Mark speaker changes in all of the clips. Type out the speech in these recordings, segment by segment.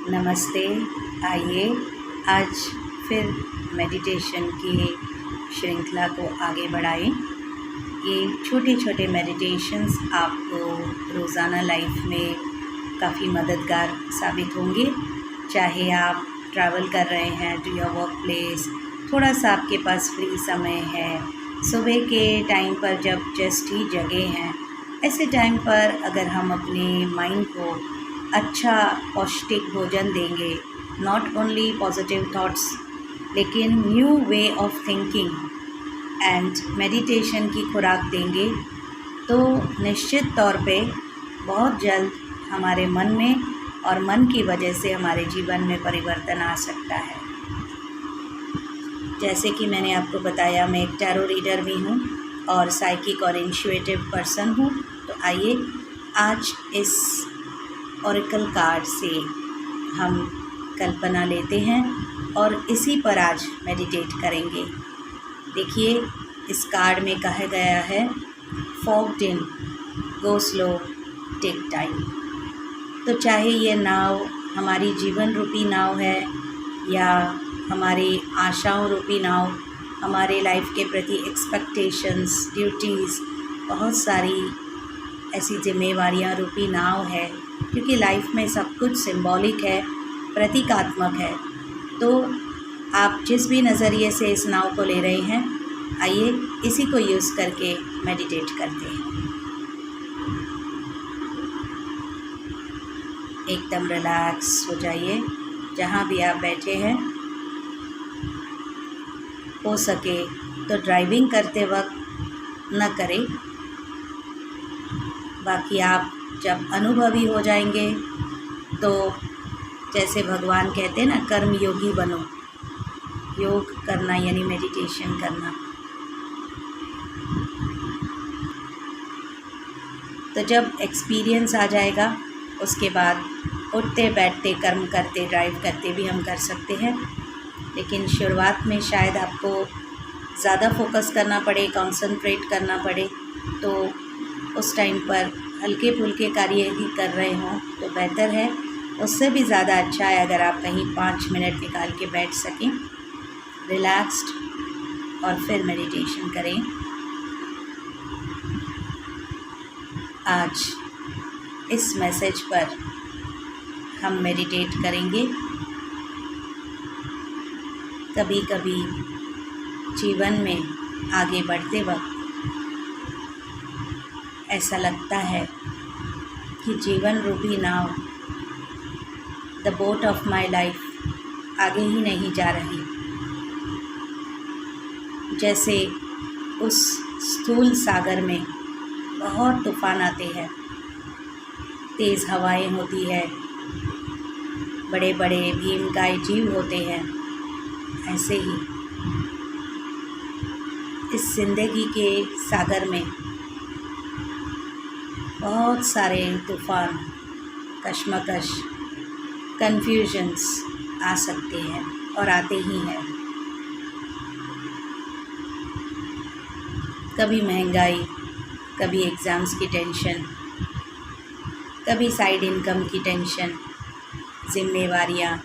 Speaker 1: नमस्ते। आइए आज फिर मेडिटेशन की श्रृंखला को आगे बढ़ाएं। ये छोटे छोटे मेडिटेशंस आपको रोज़ाना लाइफ में काफ़ी मददगार साबित होंगे। चाहे आप ट्रैवल कर रहे हैं टू योर वर्क प्लेस, थोड़ा सा आपके पास फ्री समय है, सुबह के टाइम पर जब जस्ट ही जगे हैं, ऐसे टाइम पर अगर हम अपने माइंड को अच्छा पौष्टिक भोजन देंगे, नॉट ओनली पॉजिटिव थॉट्स लेकिन new way of thinking and meditation की खुराक देंगे, तो निश्चित तौर पे बहुत जल्द हमारे मन में और मन की वजह से हमारे जीवन में परिवर्तन आ सकता है। जैसे कि मैंने आपको बताया, मैं एक टैरो रीडर भी हूँ और साइकिक और इंट्यूटिव पर्सन हूँ। तो आइए आज इस ऑरेकल कार्ड से हम कल्पना लेते हैं और इसी पर आज मेडिटेट करेंगे। देखिए, इस कार्ड में कहा गया है फॉग्ड इन, गो स्लो, टेक टाइम। तो चाहे ये नाव हमारी जीवन रूपी नाव है या हमारी आशाओं रूपी नाव, हमारे लाइफ के प्रति एक्सपेक्टेशंस, ड्यूटीज़, बहुत सारी ऐसी जिम्मेवारियां रूपी नाव है, क्योंकि लाइफ में सब कुछ सिंबॉलिक है, प्रतीकात्मक है। तो आप जिस भी नज़रिए से इस नाव को ले रहे हैं, आइए इसी को यूज़ करके मेडिटेट करते हैं। एकदम रिलैक्स हो जाइए जहाँ भी आप बैठे हैं। हो सके तो ड्राइविंग करते वक्त न करें, बाकी आप जब अनुभवी हो जाएंगे तो जैसे भगवान कहते हैं ना, कर्म योगी बनो। योग करना यानी मेडिटेशन करना। तो जब एक्सपीरियंस आ जाएगा, उसके बाद उठते बैठते, कर्म करते, ड्राइव करते भी हम कर सकते हैं। लेकिन शुरुआत में शायद आपको ज़्यादा फोकस करना पड़े, कंसंट्रेट करना पड़े, तो उस टाइम पर हल्के फुल्के कार्य ही कर रहे हों तो बेहतर है। उससे भी ज़्यादा अच्छा है अगर आप कहीं 5 मिनट निकाल के बैठ सकें रिलैक्स्ड और फिर मेडिटेशन करें। आज इस मैसेज पर हम मेडिटेट करेंगे। कभी कभी जीवन में आगे बढ़ते वक्त ऐसा लगता है कि जीवन रूपी नाव, the boat of my life, आगे ही नहीं जा रही। जैसे उस स्थूल सागर में बहुत तूफान आते हैं, तेज़ हवाएं होती है, बड़े बड़े भीमकाय जीव होते हैं। ऐसे ही इस ज़िंदगी के सागर में बहुत सारे तूफ़ान, कश्मकश, कन्फ्यूजन्स आ सकते हैं और आते ही हैं। कभी महंगाई, कभी एग्ज़ाम्स की टेंशन, कभी साइड इनकम की टेंशन, जिम्मेवारियाँ,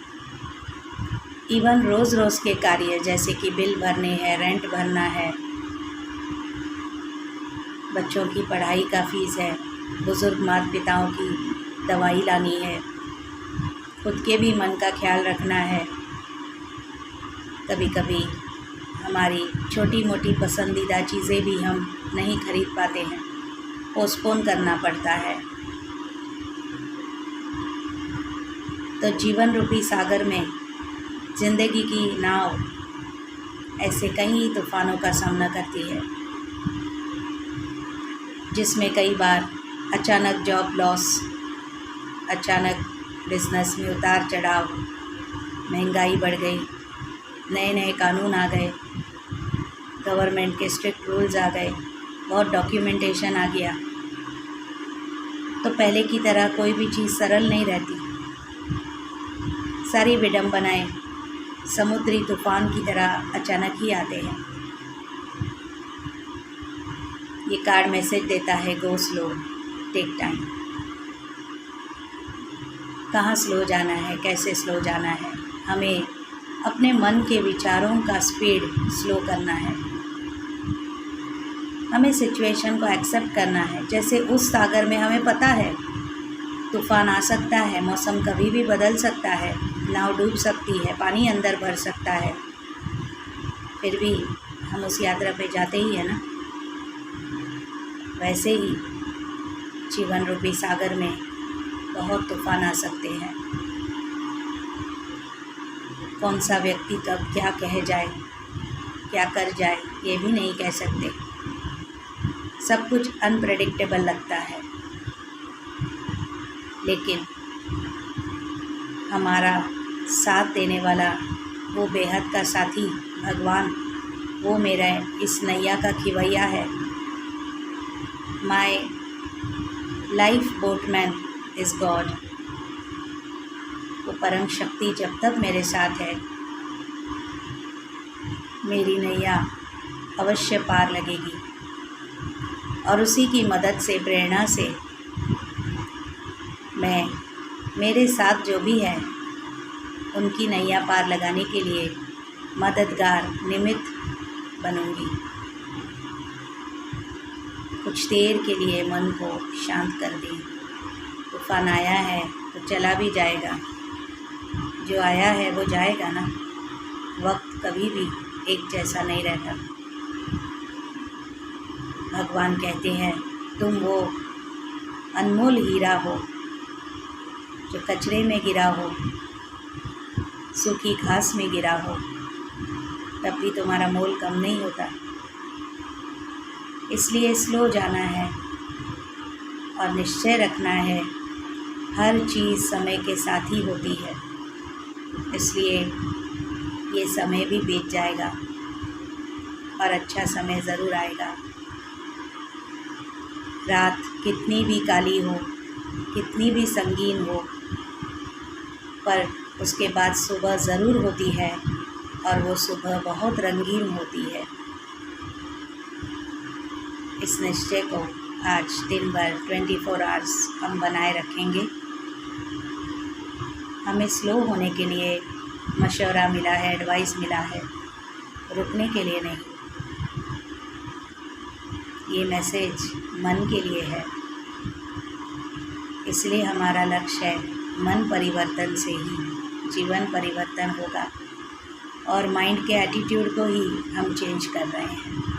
Speaker 1: इवन रोज़ रोज़ के कार्य जैसे कि बिल भरने हैं, रेंट भरना है, बच्चों की पढ़ाई का फ़ीस है, बुज़ुर्ग माता पिताओं की दवाई लानी है, खुद के भी मन का ख्याल रखना है। कभी कभी हमारी छोटी मोटी पसंदीदा चीज़ें भी हम नहीं खरीद पाते हैं, पोस्टपोन करना पड़ता है। तो जीवन रूपी सागर में ज़िंदगी की नाव ऐसे कई तूफ़ानों का सामना करती है, जिसमें कई बार अचानक जॉब लॉस, अचानक बिज़नेस में उतार चढ़ाव, महंगाई बढ़ गई, नए नए कानून आ गए, गवर्नमेंट के स्ट्रिक्ट रूल्स आ गए, बहुत डॉक्यूमेंटेशन आ गया। तो पहले की तरह कोई भी चीज़ सरल नहीं रहती। सारी विडंबनाएं समुद्री तूफ़ान की तरह अचानक ही आते हैं। ये कार्ड मैसेज देता है, गो स्लो, टेक टाइम। कहाँ स्लो जाना है, कैसे स्लो जाना है। हमें अपने मन के विचारों का स्पीड स्लो करना है। हमें सिचुएशन को एक्सेप्ट करना है। जैसे उस सागर में हमें पता है तूफ़ान आ सकता है, मौसम कभी भी बदल सकता है, नाव डूब सकती है, पानी अंदर भर सकता है, फिर भी हम उस यात्रा पे जाते ही है ना। वैसे ही जीवन रूपी सागर में बहुत तूफ़ान आ सकते हैं। कौन सा व्यक्ति कब क्या कह जाए, क्या कर जाए, ये भी नहीं कह सकते। सब कुछ अनप्रेडिक्टेबल लगता है, लेकिन हमारा साथ देने वाला वो बेहद का साथी भगवान, वो मेरा इस नैया का खिवैया है। My life boatman is God. वो परम शक्ति जब तक मेरे साथ है, मेरी नैया अवश्य पार लगेगी। और उसी की मदद से, प्रेरणा से मैं, मेरे साथ जो भी है, उनकी नैया पार लगाने के लिए मददगार, निमित्त बनूंगी। कुछ देर के लिए मन को शांत कर दें। तूफ़ान आया है तो चला भी जाएगा, जो आया है वो जाएगा ना। वक्त कभी भी एक जैसा नहीं रहता। भगवान कहते हैं तुम वो अनमोल हीरा हो जो कचरे में गिरा हो, सूखी घास में गिरा हो, तब भी तुम्हारा मोल कम नहीं होता। इसलिए स्लो जाना है और निश्चय रखना है, हर चीज़ समय के साथ ही होती है। इसलिए ये समय भी बीत जाएगा और अच्छा समय ज़रूर आएगा। रात कितनी भी काली हो, कितनी भी संगीन हो, पर उसके बाद सुबह ज़रूर होती है, और वो सुबह बहुत रंगीन होती है। इस निश्चय को आज दिन भर 24 आवर्स हम बनाए रखेंगे। हमें स्लो होने के लिए मशवरा मिला है, एडवाइस मिला है, रुकने के लिए नहीं। ये मैसेज मन के लिए है। इसलिए हमारा लक्ष्य है मन परिवर्तन से ही जीवन परिवर्तन होगा, और माइंड के एटीट्यूड को ही हम चेंज कर रहे हैं।